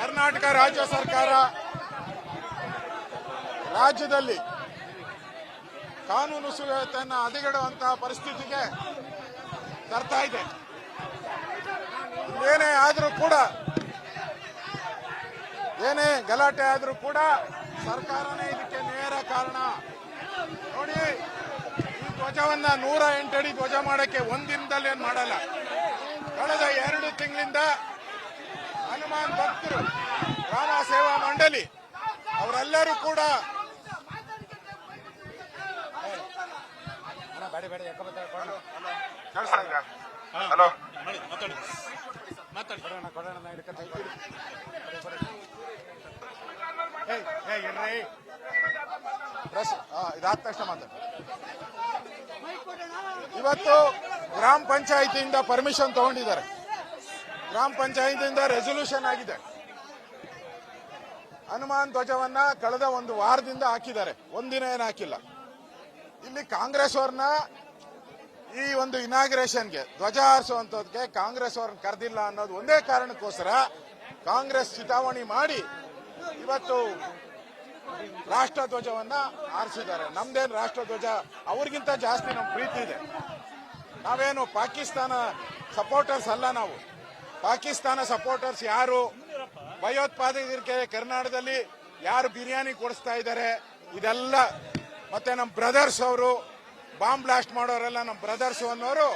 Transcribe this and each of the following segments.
ಕರ್ನಾಟಕ ರಾಜ್ಯ ಸರ್ಕಾರ ರಾಜ್ಯದಲ್ಲಿ ಕಾನೂನು ಸುವ್ಯವಸ್ಥೆಯನ್ನು ಹದಗೆಡುವಂತಹ ಪರಿಸ್ಥಿತಿಗೆ ತರ್ತಾ ಇದೆ. ಏನೇ ಆದರೂ ಕೂಡ, ಏನೇ ಗಲಾಟೆ ಆದರೂ ಕೂಡ ಸರ್ಕಾರನೇ ಇದಕ್ಕೆ ನೇರ ಕಾರಣ. ನೋಡಿ, ಈ ಧ್ವಜವನ್ನ 108 ಅಡಿ ಧ್ವಜ ಮಾಡಕ್ಕೆ ಒಂದಿನದಲ್ಲಿ ಏನ್ ಮಾಡಲ್ಲ. ಕಳೆದ 2 ತಿಂಗಳಿಂದ ಹನುಮಾನ್ ಭಕ್ತರು, ರಾಮ ಸೇವಾ ಮಂಡಳಿ ಅವರೆಲ್ಲರೂ ಕೂಡ ಹಲೋ ಇದಾದ ತಕ್ಷಣ ಮಾತಾಡ. ಇವತ್ತು ಗ್ರಾಮ ಪಂಚಾಯಿತಿಯಿಂದ ಪರ್ಮಿಷನ್ ತಗೊಂಡಿದ್ದಾರೆ. ಗ್ರಾಮ ಪಂಚಾಯಿತಿಯಿಂದ ರೆಸೊಲ್ಯೂಷನ್ ಆಗಿದೆ. ಹನುಮಾನ್ ಧ್ವಜವನ್ನ ಕಳೆದ 1 ವಾರದಿಂದ ಹಾಕಿದ್ದಾರೆ, ಒಂದಿನ ಏನು ಹಾಕಿಲ್ಲ. ಇಲ್ಲಿ ಕಾಂಗ್ರೆಸ್ ಅವ್ರನ್ನ ಈ ಒಂದು ಇನಾಗ್ರೇಷನ್ಗೆ ಧ್ವಜ ಹಾರಿಸುವಂತದಕ್ಕೆ ಕಾಂಗ್ರೆಸ್ ಅವ್ರನ್ನ ಕರೆದಿಲ್ಲ ಅನ್ನೋದು ಒಂದೇ ಕಾರಣಕ್ಕೋಸ್ಕರ ಕಾಂಗ್ರೆಸ್ ಚಿತಾವಣೆ ಮಾಡಿ ಇವತ್ತು ರಾಷ್ಟ್ರ ಧ್ವಜವನ್ನ ಹಾರಿಸಿದ್ದಾರೆ. ನಮ್ದೇನು ರಾಷ್ಟ್ರ ಧ್ವಜ, ಅವ್ರಿಗಿಂತ ಜಾಸ್ತಿ ನಮ್ ಪ್ರೀತಿ ಇದೆ. ನಾವೇನು ಪಾಕಿಸ್ತಾನ ಸಪೋರ್ಟರ್ಸ್ ಅಲ್ಲ. ನಾವು ಪಾಕಿಸ್ತಾನ ಸಪೋರ್ಟರ್ಸ್ ಯಾರು, ಭಯೋತ್ಪಾದಕರಿಗೆ ಕರ್ನಾಟಕದಲ್ಲಿ ಯಾರು ಬಿರಿಯಾನಿ ಕೊಡಿಸ್ತಾ ಇದ್ದಾರೆ, ಇದೆಲ್ಲ ಮತ್ತೆ ನಮ್ಮ ಬ್ರದರ್ಸ್ ಅವರು ಬಾಂಬ್ ಬ್ಲಾಸ್ಟ್ ಮಾಡೋರೆಲ್ಲ ನಮ್ಮ ಬ್ರದರ್ಸ್ ಅನ್ನೋರು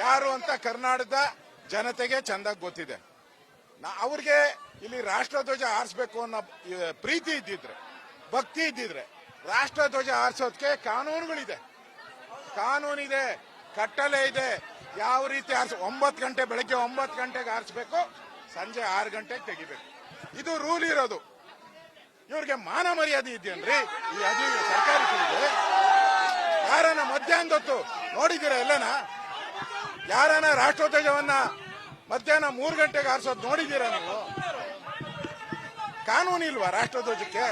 ಯಾರು ಅಂತ ಕರ್ನಾಟಕದ ಜನತೆಗೆ ಚಂದಾಗಿ ಗೊತ್ತಿದೆ. ಅವ್ರಿಗೆ ಇಲ್ಲಿ ರಾಷ್ಟ್ರಧ್ವಜ ಹಾರಿಸಬೇಕು ಅನ್ನೋ ಪ್ರೀತಿ ಇದ್ದಿದ್ರೆ, ಭಕ್ತಿ ಇದ್ದಿದ್ರೆ ರಾಷ್ಟ್ರ ಧ್ವಜ ಹಾರಿಸೋದಕ್ಕೆ ಕಾನೂನುಗಳಿದೆ, ಕಾನೂನಿದೆ, ಕಟ್ಟಲೆ ಇದೆ. ಯಾವ ರೀತಿ 9 ಗಂಟೆ ಬೆಳಗ್ಗೆ 9 ಗಂಟೆಗೆ ಹಾರಿಸಬೇಕು, ಸಂಜೆ 6 ಗಂಟೆಗೆ ತೆಗಿಬೇಕು. ಇದು ರೂಲ್ ಇರೋದು. ಇವ್ರಿಗೆ ಮಾನ ಮರ್ಯಾದೆ ಇದೆಯನ್ರಿ ಈ ಸರ್ಕಾರಕ್ಕೆ? ಯಾರನ್ನ ಮಧ್ಯಾಹ್ನದ ಹೊತ್ತು ನೋಡಿದ್ದೀರ ಎಲ್ಲನ? ಯಾರನ್ನ ರಾಷ್ಟ್ರಧ್ವಜವನ್ನ ಮಧ್ಯಾಹ್ನ 3 ಗಂಟೆಗೆ ಹಾರಿಸೋದು ನೋಡಿದ್ದೀರಾ ನೀವು? ಕಾನೂನು ಇಲ್ವಾ ರಾಷ್ಟ್ರಧ್ವಜಕ್ಕೆ?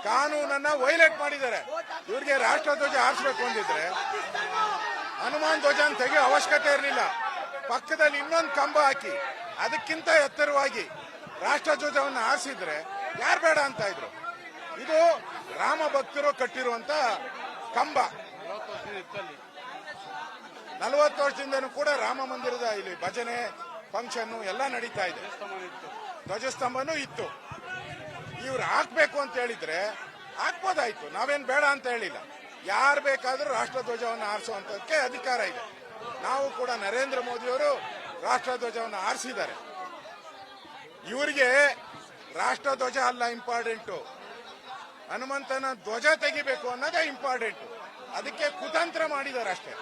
ಕಾನೂನನ್ನ ವೈಲೇಟ್ ಮಾಡಿದ್ದಾರೆ. ಇವ್ರಿಗೆ ರಾಷ್ಟ್ರಧ್ವಜ ಹಾರಿಸಬೇಕು ಅಂದಿದ್ರೆ ಹನುಮಾನ್ ಧ್ವಜ ತೆಗೆಯೋ ಅವಶ್ಯಕತೆ ಇರಲಿಲ್ಲ. ಪಕ್ಕದಲ್ಲಿ ಇನ್ನೊಂದು ಕಂಬ ಹಾಕಿ ಅದಕ್ಕಿಂತ ಎತ್ತರವಾಗಿ ರಾಷ್ಟ್ರಧ್ವಜವನ್ನು ಹಾರಿಸಿದ್ರೆ ಯಾರು ಬೇಡ ಅಂತ ಇದ್ರು. ಇದು ರಾಮ ಭಕ್ತರು ಕಟ್ಟಿರುವಂತ ಕಂಬ. 40 ವರ್ಷದಿಂದನೂ ಕೂಡ ರಾಮ ಮಂದಿರದ ಇಲ್ಲಿ ಭಜನೆ ಫಂಕ್ಷನ್ ಎಲ್ಲ ನಡೀತಾ ಇದೆ. ಧ್ವಜಸ್ತಂಭನೂ ಇತ್ತು. ಇವ್ರು ಹಾಕ್ಬೇಕು ಅಂತ ಹೇಳಿದ್ರೆ ಹಾಕ್ಬೋದಾಯ್ತು, ನಾವೇನ್ ಬೇಡ ಅಂತ ಹೇಳಿಲ್ಲ. ಯಾರು ಬೇಕಾದ್ರೂ ರಾಷ್ಟ್ರಧ್ವಜವನ್ನು ಹಾರಿಸುವಂತದಕ್ಕೆ ಅಧಿಕಾರ ಇದೆ. ನಾವು ಕೂಡ ನರೇಂದ್ರ ಮೋದಿಯವರು ರಾಷ್ಟ್ರಧ್ವಜವನ್ನು ಹಾರಿಸಿದ್ದಾರೆ. ಇವರಿಗೆ ರಾಷ್ಟ್ರಧ್ವಜ ಅಲ್ಲ ಇಂಪಾರ್ಟೆಂಟು, ಹನುಮಂತನ ಧ್ವಜ ತೆಗಿಬೇಕು ಅನ್ನೋದೇ ಇಂಪಾರ್ಟೆಂಟು. ಅದಕ್ಕೆ ಕುತಂತ್ರ ಮಾಡಿದ್ದಾರೆ ಅಷ್ಟೇ.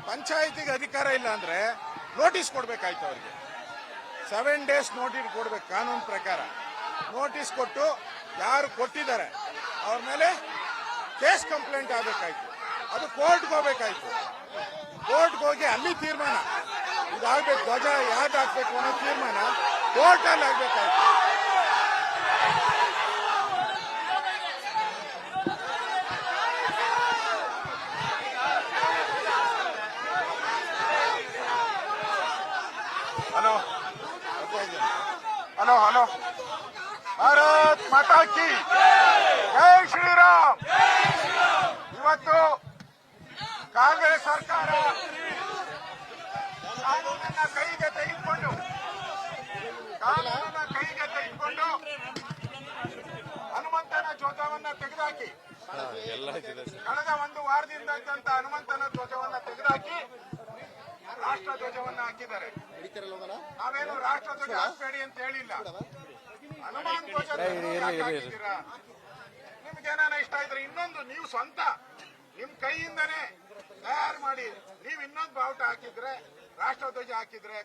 ಪಂಚಾಯಿತಿಗೆ ಅಧಿಕಾರ ಇಲ್ಲ ಅಂದ್ರೆ ನೋಟಿಸ್ ಕೊಡ್ಬೇಕಾಯ್ತು. ಅವ್ರಿಗೆ 7 ಡೇಸ್ ನೋಟಿಸ್ ಕೊಡ್ಬೇಕು ಕಾನೂನು ಪ್ರಕಾರ. ನೋಟಿಸ್ ಕೊಟ್ಟು ಯಾರು ಕೊಟ್ಟಿದ್ದಾರೆ ಅವ್ರ ಮೇಲೆ ಕೇಸ್ ಕಂಪ್ಲೇಂಟ್ ಆಗಬೇಕಾಯ್ತು. ಅದು ಕೋರ್ಟ್ಗೆ ಹೋಗ್ಬೇಕಾಯ್ತು. ಕೋರ್ಟ್ಗೆ ಹೋಗಿ ಅಲ್ಲಿ ತೀರ್ಮಾನ ಇದಾಗಬೇಕು, ಧ್ವಜ ಯಾವ್ದು ಹಾಕ್ಬೇಕು ಅನ್ನೋ ತೀರ್ಮಾನ ಕೋರ್ಟಲ್ಲಿ ಆಗ್ಬೇಕಾಯ್ತು. ಹಲೋ ಹಲೋ ಹಲೋ ಭಾರತ್ ಮಾತಾ ಕಿ ಜೈ ಶ್ರೀರಾಮ್. ಇವತ್ತು ಕಾಂಗ್ರೆಸ್ ಸರ್ಕಾರ ಕಾನೂನನ್ನ ಕೈಗೆ ತೆಗೆದುಕೊಂಡು ಹನುಮಂತನ ಧ್ವಜವನ್ನ ತೆಗೆದುಹಾಕಿ, ಕಳೆದ 1 ವಾರದಿಂದ ಇದ್ದಂತ ಹನುಮಂತನ ಧ್ವಜವನ್ನ ತೆಗೆದುಹಾಕಿ ರಾಷ್ಟ್ರ ಧ್ವಜವನ್ನ ಹಾಕಿದ್ದಾರೆ. ನಾವೇನು ರಾಷ್ಟ್ರ ಧ್ವಜ ಹಾಕ್ಬೇಡಿ ಅಂತ ಹೇಳಿಲ್ಲ. ಹನುಮಾನ್ ಧ್ವಜ ಹಾಕಿದ್ದೀರಾ? ನಿಮ್ಗೇನಾನ ಇಷ್ಟ ಇದ್ರೆ ಇನ್ನೊಂದು ನೀವು ಸ್ವಂತ ನಿಮ್ ಕೈಯಿಂದನೇ ತಯಾರು ಮಾಡಿ ನೀವು ಇನ್ನೊಂದು ಬಾವುಟ ಹಾಕಿದ್ರೆ, ರಾಷ್ಟ್ರ ಧ್ವಜ ಹಾಕಿದ್ರೆ